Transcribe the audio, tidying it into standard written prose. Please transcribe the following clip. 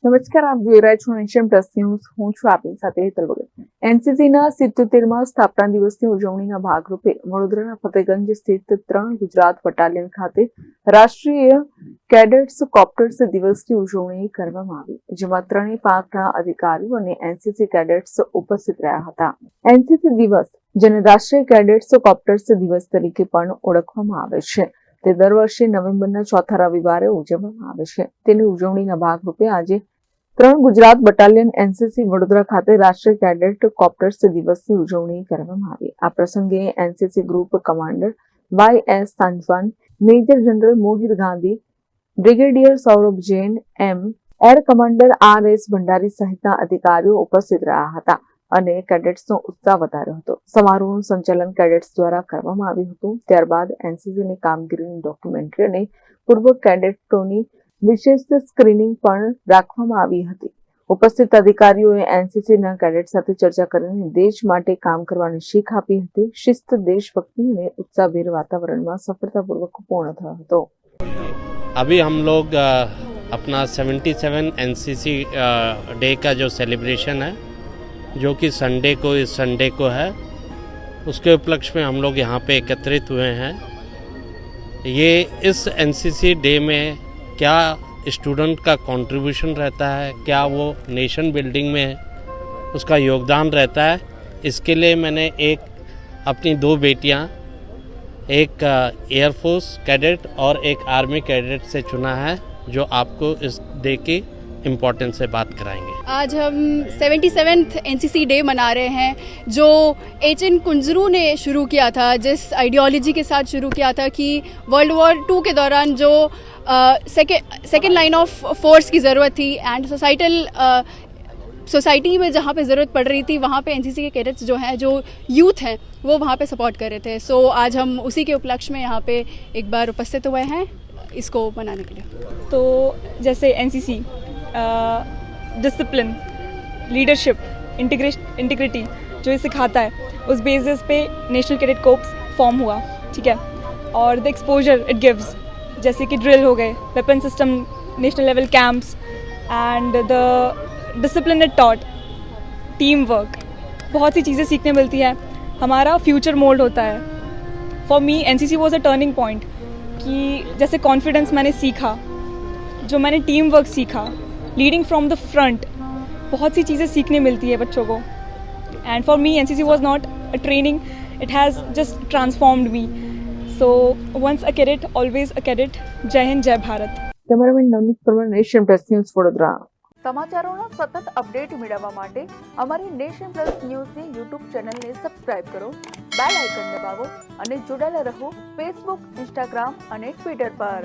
નમસ્કાર, આપ જોઈ રહ્યા છો નેશન પ્લસ ન્યૂઝ. હું છું આપની સાથે હેતલ ભગત. એનસીસીના 77મા સ્થાપના દિવસની ઉજવણીના ભાગરૂપે વડોદરાના ફતેગંજ સ્થિત 3 ગુજરાત બટાલિયન ખાતે રાષ્ટ્રીય કેડેટ્સ કોપ્ટર્સ દિવસની ઉજવણી કરવામાં આવી, જેમાં 3 પાંખના અધિકારીઓ અને એનસીસી કેડેટ્સ ઉપસ્થિત રહ્યા હતા. એનસીસી દિવસ, જેને રાષ્ટ્રીય કેડેટ્સ કોપ્ટર્સ દિવસ તરીકે પણ ઓળખવામાં આવે છે, તે દર વર્ષે નવેમ્બરના ચોથા રવિવારે ઉજવવામાં આવે છે. તેની ઉજવણીના ભાગરૂપે આજે 3 ગુજરાત બટાલિયન એનસીસી વડોદરા ખાતે રાષ્ટ્રીય કેડેટ કોપ્ટર્સ દિવસની ઉજવણી કરવામાં આવી. આ પ્રસંગે NCC group commander YS Sanjwan, major general Mohit Gandhi, brigadier Saurabh Jain, air commander RS Bhandari સહિતના અધિકારીઓ ઉપસ્થિત રહ્યા હતા અને કેડેટ્સનો ઉત્સાહ વધાર્યો હતો. સમારોહનું સંચાલન કેડેટ્સ દ્વારા કરવામાં આવ્યું હતું. ત્યારબાદ એનસીસીની કામગીરીની ડોક્યુમેન્ટરી અને પૂર્વ કેડેટોની વિશેષ સ્ક્રીનિંગ પણ રાખવામાં આવી હતી. ઉપસ્થિત અધિકારીઓએ એનસીસીના કેડેટ સાથે ચર્ચા કરીને દેશ માટે કામ કરવાની શીખ આપી હતી. શિસ્ત, દેશભક્તિ અને उत्साहभेर वातावरण में सफलतापूर्वक पूर्ण થયો હતો. अभी हम लोग अपना 77 एनसीसी डे का जो सेलिब्रेशन है, जो कि इस संडे को है, उसके उपलक्ष्य में हम लोग यहाँ पे एकत्रित हुए हैं. ये इस एनसीसी डे में क्या स्टूडेंट का कंट्रीब्यूशन रहता है, क्या वो नेशन बिल्डिंग में उसका योगदान रहता है, इसके लिए मैंने अपनी 2 बेटियां, एक एयरफोर्स कैडेट और एक आर्मी कैडेट से चुना है, जो आपको इस डे की इम्पोर्टेंस से बात कराएंगे. आज हम 77th एनसीसी डे मना रहे हैं, जो एचएन कुंजरू ने शुरू किया था, जिस आइडियोलॉजी के साथ शुरू किया था कि वर्ल्ड वॉर 2 के दौरान जो सेकेंड लाइन ऑफ फोर्स की ज़रूरत थी एंड सोसाइटी में जहाँ पे ज़रूरत पड़ रही थी, वहाँ पे एनसीसी के कैडेट्स जो हैं, जो यूथ हैं, वो वहाँ पे सपोर्ट कर रहे थे. सो आज हम उसी के उपलक्ष्य में यहाँ पे एक बार उपस्थित हुए हैं इसको मनाने के लिए. तो जैसे एनसीसी डिसिप्लिन, लीडरशिप, इंटीग्रिटी जो ये सिखाता है, उस बेसिस पे नेशनल कैडेट कोर्प्स फॉर्म हुआ, ठीक है. और द एक्सपोजर इट गिव्स, जैसे कि ड्रिल हो गए, weapon system, national level camps and the discipline it taught, team work, बहुत सी चीज़ें सीखने मिलती है. हमारा फ्यूचर मोल्ड होता है. For me NCC was a turning point, कि जैसे कॉन्फिडेंस मैंने सीखा, जो मैंने टीम वर्क सीखा, लीडिंग फ्रॉम द फ्रंट, बहुत सी चीज़ें सीखने मिलती है बच्चों को. And for me NCC was not a training, it has just transformed me. So once a cadet always a cadet. Jai Hind, Jai Bharat. Cameraman Navneet Parmar, nation plus news Vadodara. સમાચારોનો સતત અપડેટ મેળવવા માટે અમારી નેશન પ્લસ ન્યૂઝની યુટ્યુબ ચેનલને સબસ્ક્રાઇબ કરો, બેલ આઇકન દબાવો અને જોડાયેલા રહો ફેસબુક, ઇન્સ્ટાગ્રામ અને ટ્વિટર પર.